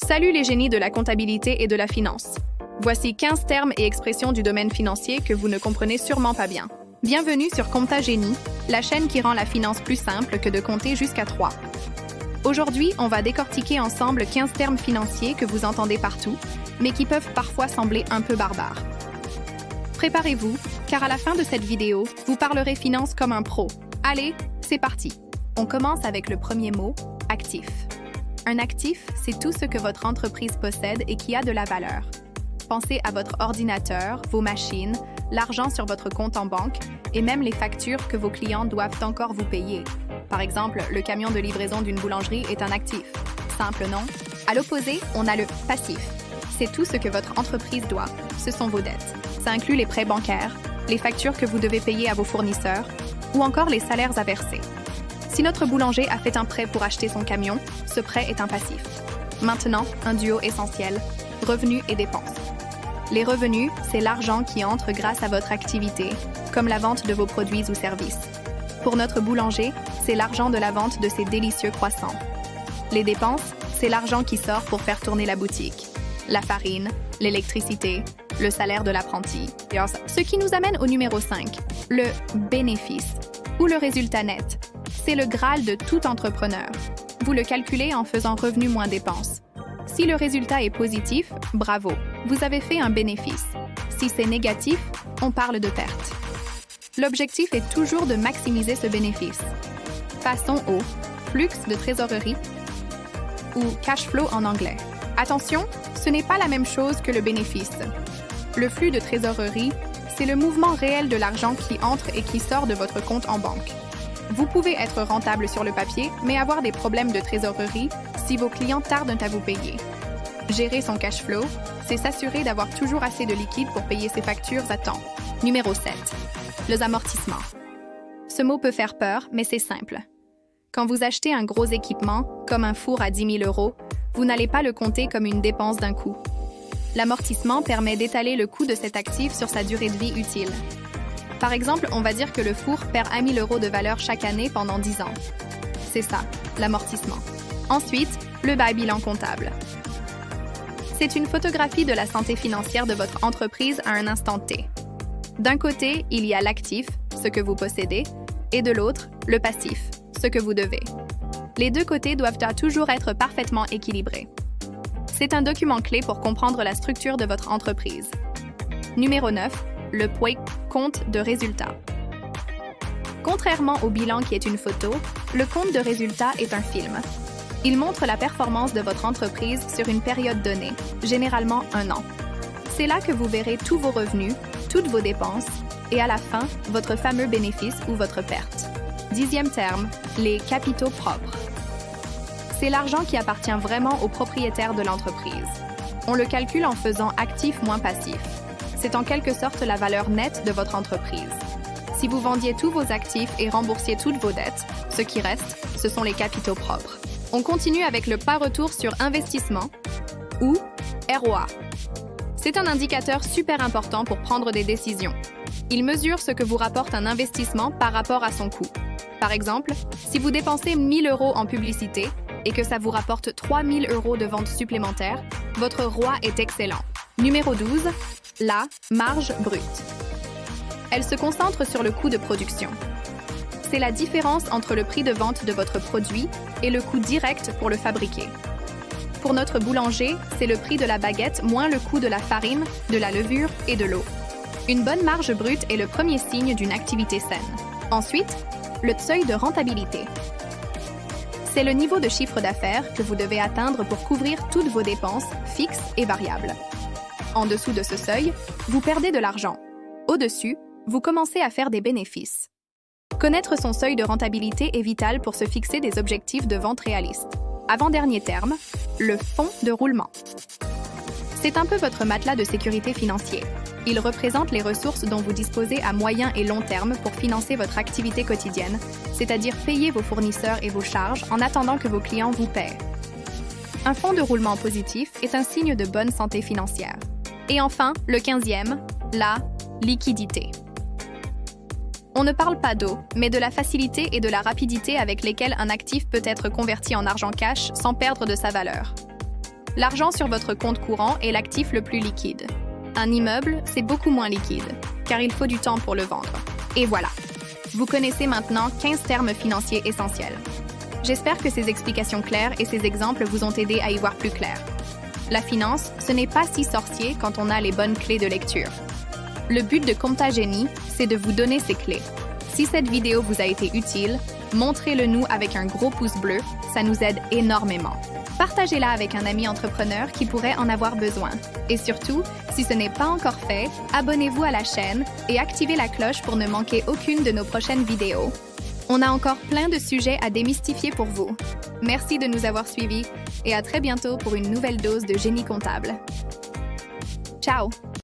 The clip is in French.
Salut les génies de la comptabilité et de la finance. Voici 15 termes et expressions du domaine financier que vous ne comprenez sûrement pas bien. Bienvenue sur Compta Génie, la chaîne qui rend la finance plus simple que de compter jusqu'à 3. Aujourd'hui, on va décortiquer ensemble 15 termes financiers que vous entendez partout, mais qui peuvent parfois sembler un peu barbares. Préparez-vous, car à la fin de cette vidéo, vous parlerez finance comme un pro. Allez, c'est parti! On commence avec le premier mot, actif. Un actif, c'est tout ce que votre entreprise possède et qui a de la valeur. Pensez à votre ordinateur, vos machines, l'argent sur votre compte en banque et même les factures que vos clients doivent encore vous payer. Par exemple, le camion de livraison d'une boulangerie est un actif. Simple, non? À l'opposé, on a le passif. C'est tout ce que votre entreprise doit. Ce sont vos dettes. Ça inclut les prêts bancaires, les factures que vous devez payer à vos fournisseurs ou encore les salaires à verser. Si notre boulanger a fait un prêt pour acheter son camion, ce prêt est un passif. Maintenant, un duo essentiel, revenus et dépenses. Les revenus, c'est l'argent qui entre grâce à votre activité, comme la vente de vos produits ou services. Pour notre boulanger, c'est l'argent de la vente de ses délicieux croissants. Les dépenses, c'est l'argent qui sort pour faire tourner la boutique. La farine, l'électricité, le salaire de l'apprenti. Ce qui nous amène au numéro 5, le bénéfice, ou le résultat net. C'est le Graal de tout entrepreneur. Vous le calculez en faisant revenu moins dépenses. Si le résultat est positif, bravo, vous avez fait un bénéfice. Si c'est négatif, on parle de perte. L'objectif est toujours de maximiser ce bénéfice. Passons au flux de trésorerie ou cash flow en anglais. Attention, ce n'est pas la même chose que le bénéfice. Le flux de trésorerie, c'est le mouvement réel de l'argent qui entre et qui sort de votre compte en banque. Vous pouvez être rentable sur le papier, mais avoir des problèmes de trésorerie si vos clients tardent à vous payer. Gérer son cash flow, c'est s'assurer d'avoir toujours assez de liquide pour payer ses factures à temps. Numéro 7. Les amortissements. Ce mot peut faire peur, mais c'est simple. Quand vous achetez un gros équipement, comme un four à 10 000 €, vous n'allez pas le compter comme une dépense d'un coup. L'amortissement permet d'étaler le coût de cet actif sur sa durée de vie utile. Par exemple, on va dire que le four perd 1 000 € de valeur chaque année pendant 10 ans. C'est ça, l'amortissement. Ensuite, le bilan comptable. C'est une photographie de la santé financière de votre entreprise à un instant T. D'un côté, il y a l'actif, ce que vous possédez, et de l'autre, le passif, ce que vous devez. Les deux côtés doivent toujours être parfaitement équilibrés. C'est un document clé pour comprendre la structure de votre entreprise. Numéro 9. Le compte de résultat. Contrairement au bilan qui est une photo, le compte de résultat est un film. Il montre la performance de votre entreprise sur une période donnée, généralement 1 an. C'est là que vous verrez tous vos revenus, toutes vos dépenses et à la fin, votre fameux bénéfice ou votre perte. 10e terme, les capitaux propres. C'est l'argent qui appartient vraiment au propriétaire de l'entreprise. On le calcule en faisant actif moins passif. C'est en quelque sorte la valeur nette de votre entreprise. Si vous vendiez tous vos actifs et remboursiez toutes vos dettes, ce qui reste, ce sont les capitaux propres. On continue avec le pas retour sur investissement, ou ROA. C'est un indicateur super important pour prendre des décisions. Il mesure ce que vous rapporte un investissement par rapport à son coût. Par exemple, si vous dépensez 1 000 € en publicité et que ça vous rapporte 3 000 € de ventes supplémentaires, votre ROA est excellent. Numéro 12. La marge brute. Elle se concentre sur le coût de production. C'est la différence entre le prix de vente de votre produit et le coût direct pour le fabriquer. Pour notre boulanger, c'est le prix de la baguette moins le coût de la farine, de la levure et de l'eau. Une bonne marge brute est le premier signe d'une activité saine. Ensuite, le seuil de rentabilité. C'est le niveau de chiffre d'affaires que vous devez atteindre pour couvrir toutes vos dépenses fixes et variables. En dessous de ce seuil, vous perdez de l'argent. Au-dessus, vous commencez à faire des bénéfices. Connaître son seuil de rentabilité est vital pour se fixer des objectifs de vente réalistes. Avant-dernier terme, le fonds de roulement. C'est un peu votre matelas de sécurité financier. Il représente les ressources dont vous disposez à moyen et long terme pour financer votre activité quotidienne, c'est-à-dire payer vos fournisseurs et vos charges en attendant que vos clients vous paient. Un fonds de roulement positif est un signe de bonne santé financière. Et enfin, le 15e, la liquidité. On ne parle pas d'eau, mais de la facilité et de la rapidité avec lesquelles un actif peut être converti en argent cash sans perdre de sa valeur. L'argent sur votre compte courant est l'actif le plus liquide. Un immeuble, c'est beaucoup moins liquide, car il faut du temps pour le vendre. Et voilà. Vous connaissez maintenant 15 termes financiers essentiels. J'espère que ces explications claires et ces exemples vous ont aidé à y voir plus clair. La finance, ce n'est pas si sorcier quand on a les bonnes clés de lecture. Le but de Comptagénie, c'est de vous donner ces clés. Si cette vidéo vous a été utile, montrez-le nous avec un gros pouce bleu, ça nous aide énormément. Partagez-la avec un ami entrepreneur qui pourrait en avoir besoin. Et surtout, si ce n'est pas encore fait, abonnez-vous à la chaîne et activez la cloche pour ne manquer aucune de nos prochaines vidéos. On a encore plein de sujets à démystifier pour vous. Merci de nous avoir suivis et à très bientôt pour une nouvelle dose de génie comptable. Ciao!